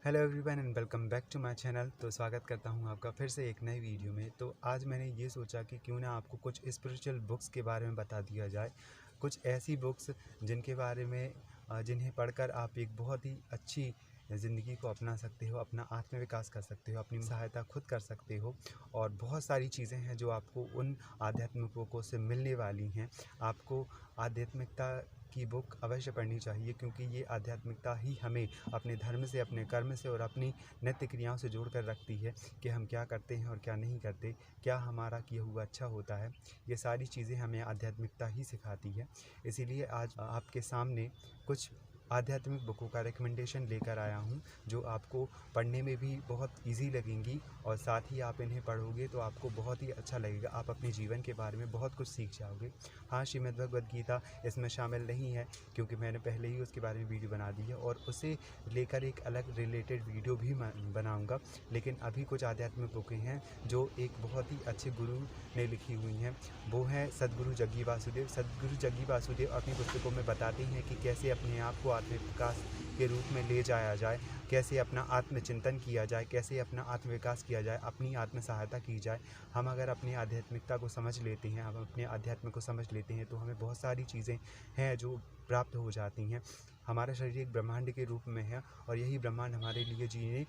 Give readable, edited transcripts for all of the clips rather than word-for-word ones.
Hello everyone and welcome back to my channel. तो स्वागत करता हूं आपका फिर से एक नई वीडियो में। तो आज मैंने ये सोचा कि क्यों ना आपको कुछ स्पिरिचुअल बुक्स के बारे में बता दिया जाए। कुछ ऐसी बुक्स जिनके बारे में जिन्हें पढ़कर आप एक बहुत ही अच्छी ज़िंदगी को अपना सकते हो, अपना आत्मविकास कर सकते हो, अपनी सहायता खुद कर सकते हो। और बहुत सारी चीज़ें हैं जो आपको उन आध्यात्मिक बुकों से मिलने वाली हैं। आपको आध्यात्मिकता की बुक अवश्य पढ़नी चाहिए, क्योंकि ये आध्यात्मिकता ही हमें अपने धर्म से, अपने कर्म से और अपनी नित्य क्रियाओं से जोड़ कर रखती है कि हम क्या करते हैं और क्या नहीं करते, क्या हमारा किया हुआ अच्छा होता है। ये सारी चीज़ें हमें आध्यात्मिकता ही सिखाती है। इसीलिए आज आपके सामने कुछ आध्यात्मिक बुकों का रिकमेंडेशन लेकर आया हूँ, जो आपको पढ़ने में भी बहुत इजी लगेंगी और साथ ही आप इन्हें पढ़ोगे तो आपको बहुत ही अच्छा लगेगा। आप अपने जीवन के बारे में बहुत कुछ सीख जाओगे। हाँ, श्रीमद् भगवद गीता इसमें शामिल नहीं है, क्योंकि मैंने पहले ही उसके बारे में वीडियो बना दी है और उसे लेकर एक अलग रिलेटेड वीडियो भी बनाऊंगा। लेकिन अभी कुछ आध्यात्मिक बुकें हैं जो एक बहुत ही अच्छे गुरु ने लिखी हुई हैं। वो हैं सद्गुरु जग्गी वासुदेव। सद्गुरु जग्गी वासुदेव अपनी पुस्तकों में बताते हैं कि कैसे अपने आप को आत्मविकास के रूप में ले जाया जाए, कैसे अपना आत्मचिंतन किया जाए, कैसे अपना आत्मविकास किया जाए, अपनी आत्म सहायता की जाए। हम अगर अपनी आध्यात्मिकता को समझ लेते हैं, हम अपने अध्यात्म को समझ लेते हैं, तो हमें बहुत सारी चीज़ें हैं जो प्राप्त हो जाती हैं। हमारा शरीर एक ब्रह्मांड के रूप में है और यही ब्रह्मांड हमारे लिए जीने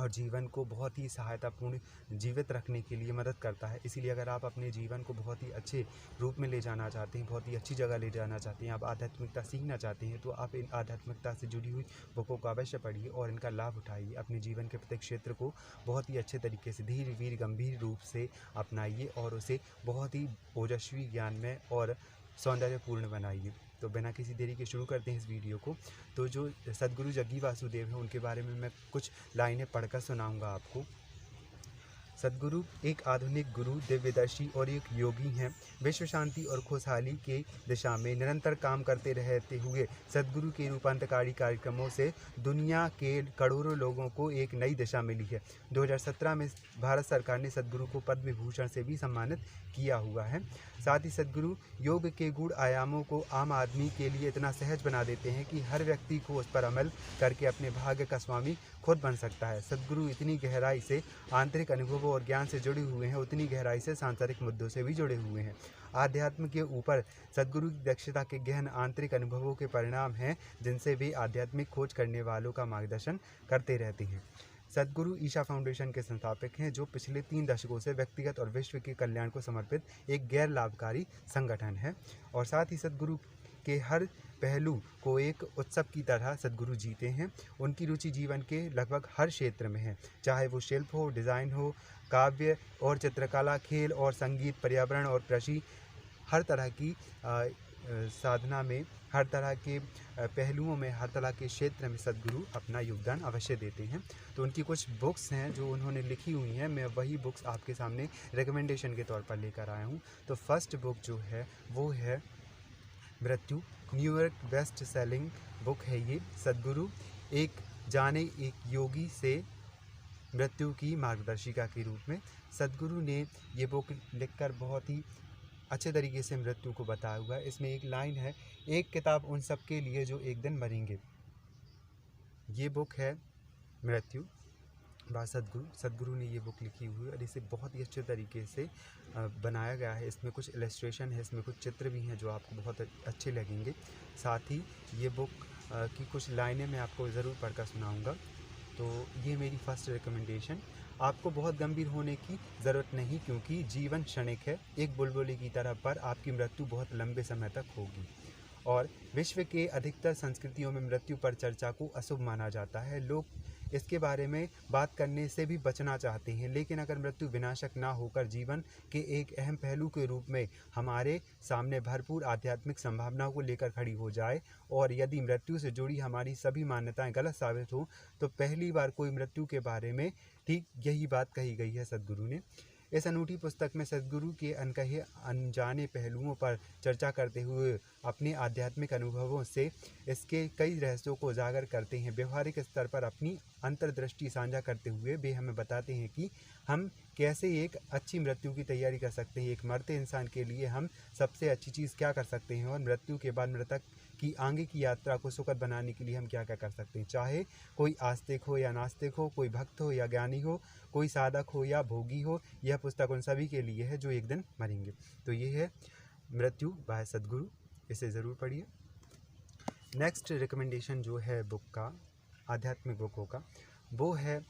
और जीवन को बहुत ही सहायतापूर्ण जीवित रखने के लिए मदद करता है। इसीलिए अगर आप अपने जीवन को बहुत ही अच्छे रूप में ले जाना चाहते हैं, बहुत ही अच्छी जगह ले जाना चाहते हैं, आप आध्यात्मिकता सीखना चाहते हैं, तो आप इन आध्यात्मिकता से जुड़ी हुई बुकों को अवश्य पढ़िए और इनका लाभ उठाइए। अपने जीवन के प्रत्येक क्षेत्र को बहुत ही अच्छे तरीके से धीरे वीर गंभीर रूप से अपनाइए और उसे बहुत ही ओजस्वी, ज्ञानमय और सौंदर्यपूर्ण बनाइए। तो बिना किसी देरी के शुरू करते हैं इस वीडियो को। तो जो सद्गुरु जग्गी वासुदेव हैं, उनके बारे में मैं कुछ लाइनें पढ़कर सुनाऊंगा आपको। सद्गुरु एक आधुनिक गुरु, दिव्यदर्शी और एक योगी हैं। विश्व शांति और खुशहाली के दिशा में निरंतर काम करते रहते हुए सद्गुरु के रूपांतरकारी कार्यक्रमों से दुनिया के करोड़ों लोगों को एक नई दिशा मिली है। 2017 में भारत सरकार ने सद्गुरु को पद्म विभूषण से भी सम्मानित किया हुआ है। साथ ही सद्गुरु योग के गूढ़ आयामों को आम आदमी के लिए इतना सहज बना देते हैं कि हर व्यक्ति को उस पर अमल करके अपने भाग्य का स्वामी खुद बन सकता है। सद्गुरु इतनी गहराई से आंतरिक अनुभवों और ज्ञान से जुड़े हुए हैं, उतनी गहराई से सांसारिक मुद्दों से भी जुड़े हुए हैं। आध्यात्म के ऊपर सद्गुरु की दक्षता के गहन आंतरिक अनुभवों के परिणाम हैं, जिनसे वे आध्यात्मिक खोज करने वालों का मार्गदर्शन करते रहते हैं। सद्गुरु ईशा फाउंडेशन के संस्थापक हैं, जो पिछले 3 दशकों से व्यक्तिगत और विश्व के कल्याण को समर्पित एक गैर लाभकारी संगठन है। और साथ ही सद्गुरु के हर पहलू को एक उत्सव की तरह सद्गुरु जीते हैं। उनकी रुचि जीवन के लगभग हर क्षेत्र में है, चाहे वो शिल्प हो, डिज़ाइन हो, काव्य और चित्रकला, खेल और संगीत, पर्यावरण और कृषि। हर तरह की साधना में, हर तरह के पहलुओं में, हर तरह के क्षेत्र में सद्गुरु अपना योगदान अवश्य देते हैं। तो उनकी कुछ बुक्स हैं जो उन्होंने लिखी हुई हैं, मैं वही बुक्स आपके सामने रिकमेंडेशन के तौर पर लेकर आया हूँ। तो फर्स्ट बुक जो है वो है मृत्यु। न्यूयॉर्क बेस्ट सेलिंग बुक है ये। सद्गुरु एक योगी से मृत्यु की मार्गदर्शिका के रूप में सद्गुरु ने ये बुक लिखकर बहुत ही अच्छे तरीके से मृत्यु को बताया हुआ है। इसमें एक लाइन है, एक किताब उन सब के लिए जो एक दिन मरेंगे। ये बुक है मृत्यु बा सद्गुरु। सद्गुरु ने ये बुक लिखी हुई है और इसे बहुत ही अच्छे तरीके से बनाया गया है। इसमें कुछ इलस्ट्रेशन है, इसमें कुछ चित्र भी हैं जो आपको बहुत अच्छे लगेंगे। साथ ही ये बुक की कुछ लाइनें मैं आपको ज़रूर पढ़कर सुनाऊंगा। तो ये मेरी फर्स्ट रिकमेंडेशन। आपको बहुत गंभीर होने की ज़रूरत नहीं, क्योंकि जीवन क्षणिक है, एक बुलबुले की तरह, पर आपकी मृत्यु बहुत लंबे समय तक होगी। और विश्व के अधिकतर संस्कृतियों में मृत्यु पर चर्चा को अशुभ माना जाता है। लोग इसके बारे में बात करने से भी बचना चाहते हैं। लेकिन अगर मृत्यु विनाशक ना होकर जीवन के एक अहम पहलू के रूप में हमारे सामने भरपूर आध्यात्मिक संभावनाओं को लेकर खड़ी हो जाए, और यदि मृत्यु से जुड़ी हमारी सभी मान्यताएं गलत साबित हो, तो पहली बार कोई मृत्यु के बारे में ठीक यही बात कही गई है सद्गुरु ने। इस अनूठी पुस्तक में सद्गुरु के अनकहे अनजाने पहलुओं पर चर्चा करते हुए अपने आध्यात्मिक अनुभवों से इसके कई रहस्यों को उजागर करते हैं। व्यवहारिक स्तर पर अपनी अंतर्दृष्टि साझा करते हुए वे हमें बताते हैं कि हम कैसे एक अच्छी मृत्यु की तैयारी कर सकते हैं। एक मरते इंसान के लिए हम सबसे अच्छी चीज़ क्या कर सकते हैं और मृत्यु के बाद मृतक कि आगे की यात्रा को सुखद बनाने के लिए हम क्या क्या कर सकते हैं। चाहे कोई आस्तिक हो या नास्तिक हो, कोई भक्त हो या ज्ञानी हो, कोई साधक हो या भोगी हो, यह पुस्तक उन सभी के लिए है जो एक दिन मरेंगे। तो ये है मृत्यु बाय सद्गुरु, इसे ज़रूर पढ़िए। नेक्स्ट रिकमेंडेशन जो है बुक का, आध्यात्मिक बुकों का, वो है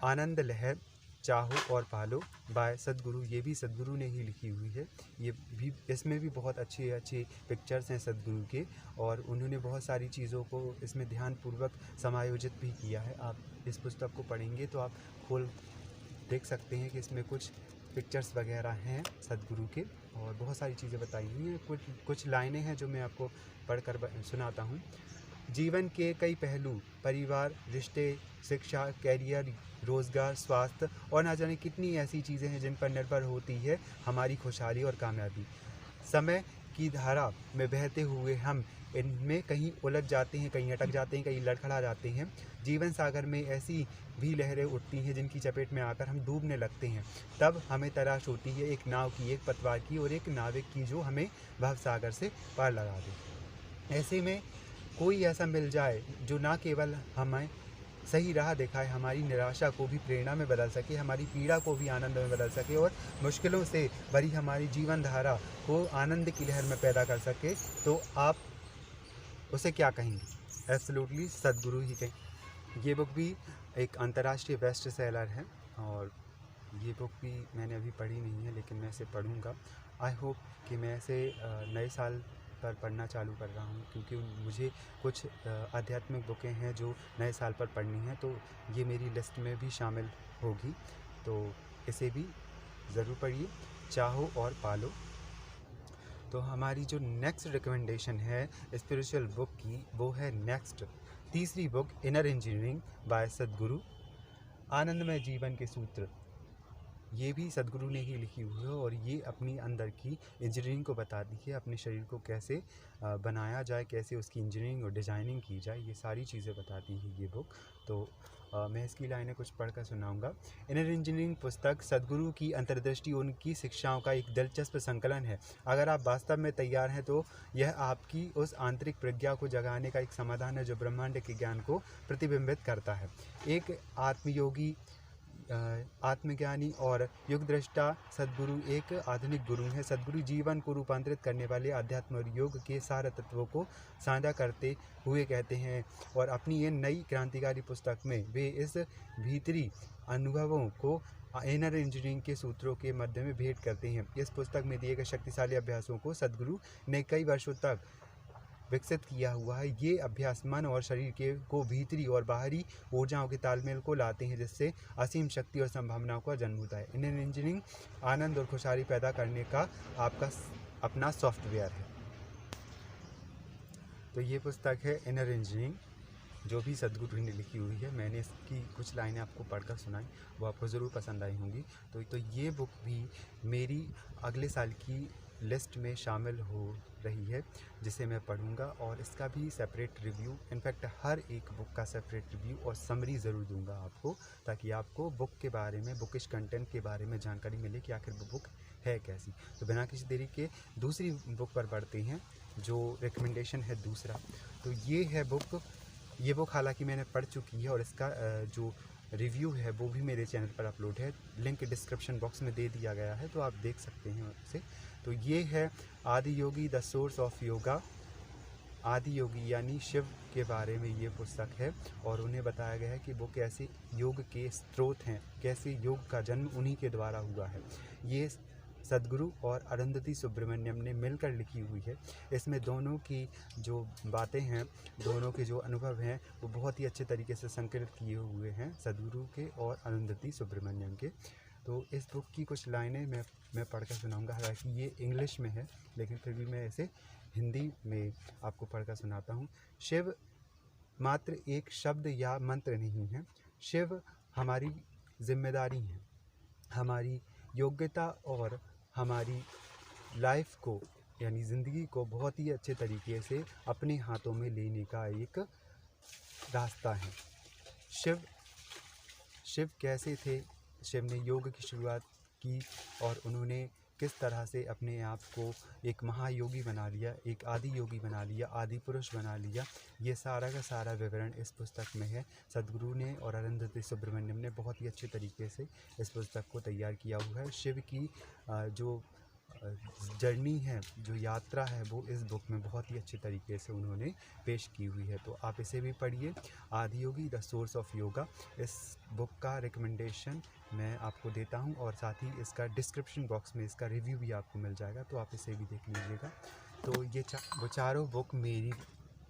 आनंद लहर चाहो और पालो बाय सद्गुरु। ये भी सद्गुरु ने ही लिखी हुई है। ये भी, इसमें भी बहुत अच्छे अच्छे पिक्चर्स हैं सद्गुरु के, और उन्होंने बहुत सारी चीज़ों को इसमें ध्यानपूर्वक समायोजित भी किया है। आप इस पुस्तक को पढ़ेंगे तो आप खोल देख सकते हैं कि इसमें कुछ पिक्चर्स वगैरह हैं सद्गुरु के, और बहुत सारी चीज़ें बताई हुई हैं। कुछ लाइनें हैं जो मैं आपको पढ़कर सुनाता हूँ। जीवन के कई पहलू, परिवार, रिश्ते, शिक्षा, कैरियर, रोज़गार, स्वास्थ्य और ना जाने कितनी ऐसी चीज़ें हैं जिन पर निर्भर होती है हमारी खुशहाली और कामयाबी। समय की धारा में बहते हुए हम इनमें कहीं उलझ जाते हैं, कहीं अटक जाते हैं, कहीं लड़खड़ा जाते हैं। जीवन सागर में ऐसी भी लहरें उठती हैं जिनकी चपेट में आकर हम डूबने लगते हैं। तब हमें तलाश होती है एक नाव की, एक पतवार की और एक नाविक की जो हमें भव सागर से पार लगा दे। ऐसे में कोई ऐसा मिल जाए जो ना केवल हमें सही राह दिखाए, हमारी निराशा को भी प्रेरणा में बदल सके, हमारी पीड़ा को भी आनंद में बदल सके और मुश्किलों से भरी हमारी जीवन धारा को आनंद की लहर में पैदा कर सके, तो आप उसे क्या कहेंगे? एब्सोल्युटली सद्गुरु ही कहें। ये बुक भी एक अंतर्राष्ट्रीय बेस्ट सेलर है, और ये बुक भी मैंने अभी पढ़ी नहीं है, लेकिन मैं इसे पढ़ूँगा। आई होप कि मैं इसे नए साल पर पढ़ना चालू कर रहा हूँ, क्योंकि मुझे कुछ आध्यात्मिक बुकें हैं जो नए साल पर पढ़नी हैं, तो ये मेरी लिस्ट में भी शामिल होगी। तो इसे भी ज़रूर पढ़िए, चाहो और पालो। तो हमारी जो नेक्स्ट रिकमेंडेशन है स्पिरिचुअल बुक की, वो है नेक्स्ट तीसरी बुक, इनर इंजीनियरिंग बाय सद्गुरु। आनंदमय जीवन के सूत्र, ये भी सद्गुरु ने ही लिखी हुई है, और ये अपनी अंदर की इंजीनियरिंग को बताती है, अपने शरीर को कैसे बनाया जाए, कैसे उसकी इंजीनियरिंग और डिज़ाइनिंग की जाए, ये सारी चीज़ें बताती है ये बुक। तो मैं इसकी लाइनें कुछ पढ़कर सुनाऊंगा। इनर इंजीनियरिंग पुस्तक सद्गुरु की अंतर्दृष्टि, उनकी शिक्षाओं का एक दिलचस्प संकलन है। अगर आप वास्तव में तैयार हैं तो यह आपकी उस आंतरिक प्रज्ञा को जगाने का एक समाधान है जो ब्रह्मांड के ज्ञान को प्रतिबिंबित करता है। एक आत्मयोगी, आत्मज्ञानी और युग दृष्टा सद्गुरु एक आधुनिक गुरु हैं। सद्गुरु जीवन को रूपांतरित करने वाले अध्यात्म और योग के सारे तत्वों को साझा करते हुए कहते हैं, और अपनी ये नई क्रांतिकारी पुस्तक में वे इस भीतरी अनुभवों को इनर इंजीनियरिंग के सूत्रों के मध्य में भेंट करते हैं। इस पुस्तक में दिए गए शक्तिशाली अभ्यासों को सद्गुरु ने कई वर्षों तक विकसित किया हुआ है। ये अभ्यास मन और शरीर के को भीतरी और बाहरी ऊर्जाओं के तालमेल को लाते हैं, जिससे असीम शक्ति और संभावनाओं का जन्म होता है। इनर इंजीनियरिंग आनंद और खुशहाली पैदा करने का आपका अपना सॉफ्टवेयर है। तो ये पुस्तक है इनर इंजीनियरिंग, जो भी सद्गुरु ने लिखी हुई है। मैंने इसकी कुछ लाइनें आपको पढ़कर सुनाई, वो आपको ज़रूर पसंद आई होंगी। तो ये बुक भी मेरी अगले साल की लिस्ट में शामिल हो रही है, जिसे मैं पढ़ूंगा, और इसका भी सेपरेट रिव्यू, इनफैक्ट हर एक बुक का सेपरेट रिव्यू और समरी ज़रूर दूंगा आपको, ताकि आपको बुक के बारे में, बुकिश कंटेंट के बारे में जानकारी मिले कि आखिर वो बुक है कैसी। तो बिना किसी देरी के दूसरी बुक पर बढ़ते हैं, जो रिकमेंडेशन है दूसरा। तो ये है बुक, ये बुक हालांकि मैंने पढ़ चुकी है, और इसका जो रिव्यू है वो भी मेरे चैनल पर अपलोड है, लिंक डिस्क्रिप्शन बॉक्स में दे दिया गया है, तो आप देख सकते हैं उसे। तो ये है आदि योगी द सोर्स ऑफ योगा। आदि योगी यानी शिव के बारे में ये पुस्तक है, और उन्हें बताया गया है कि वो कैसे योग के स्रोत हैं, कैसे योग का जन्म उन्हीं के द्वारा हुआ है। ये सद्गुरु और अरुंधति सुब्रमण्यम ने मिलकर लिखी हुई है। इसमें दोनों की जो बातें हैं, दोनों के जो अनुभव हैं, वो बहुत ही अच्छे तरीके से संकलित किए हुए हैं, सद्गुरु के और अरुंधति सुब्रमण्यम के। तो इस बुक की कुछ लाइनें मैं पढ़कर सुनाऊंगा। हालांकि ये इंग्लिश में है, लेकिन फिर भी मैं इसे हिंदी में आपको पढ़कर सुनाता हूँ। शिव मात्र एक शब्द या मंत्र नहीं है, शिव हमारी जिम्मेदारी है, हमारी योग्यता और हमारी लाइफ को, यानी ज़िंदगी को बहुत ही अच्छे तरीके से अपने हाथों में लेने का एक रास्ता है। शिव कैसे थे? शिव ने योग की शुरुआत की, और उन्होंने किस तरह से अपने आप को एक महायोगी बना लिया, एक आदि योगी बना लिया, आदि पुरुष बना लिया, ये सारा का सारा विवरण इस पुस्तक में है। सद्गुरु ने और अरुंधति सुब्रमण्यम ने बहुत ही अच्छे तरीके से इस पुस्तक को तैयार किया हुआ है। शिव की जो जर्नी है, जो यात्रा है, वो इस बुक में बहुत ही अच्छे तरीके से उन्होंने पेश की हुई है। तो आप इसे भी पढ़िए। आदि योगी द सोर्स ऑफ योगा, इस बुक का रिकमेंडेशन मैं आपको देता हूं, और साथ ही इसका डिस्क्रिप्शन बॉक्स में इसका रिव्यू भी आपको मिल जाएगा, तो आप इसे भी देख लीजिएगा। तो ये वो चारों बुक मेरी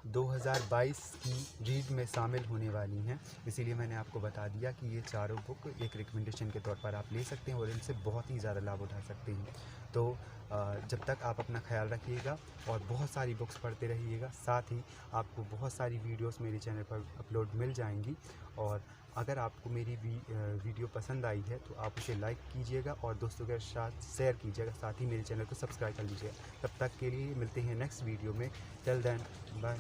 2022 की रीड में शामिल होने वाली हैं, इसीलिए मैंने आपको बता दिया कि ये चारों बुक एक रिकमेंडेशन के तौर पर आप ले सकते हैं और इनसे बहुत ही ज़्यादा लाभ उठा सकते हैं। तो जब तक आप अपना ख्याल रखिएगा और बहुत सारी बुक्स पढ़ते रहिएगा। साथ ही आपको बहुत सारी वीडियोस मेरे चैनल पर अपलोड मिल जाएंगी, और अगर आपको मेरी वीडियो पसंद आई है तो आप उसे लाइक कीजिएगा और दोस्तों के साथ शेयर कीजिएगा। साथ ही मेरे चैनल को सब्सक्राइब कर लीजिएगा। तब तक के लिए मिलते हैं नेक्स्ट वीडियो में। Till then, bye.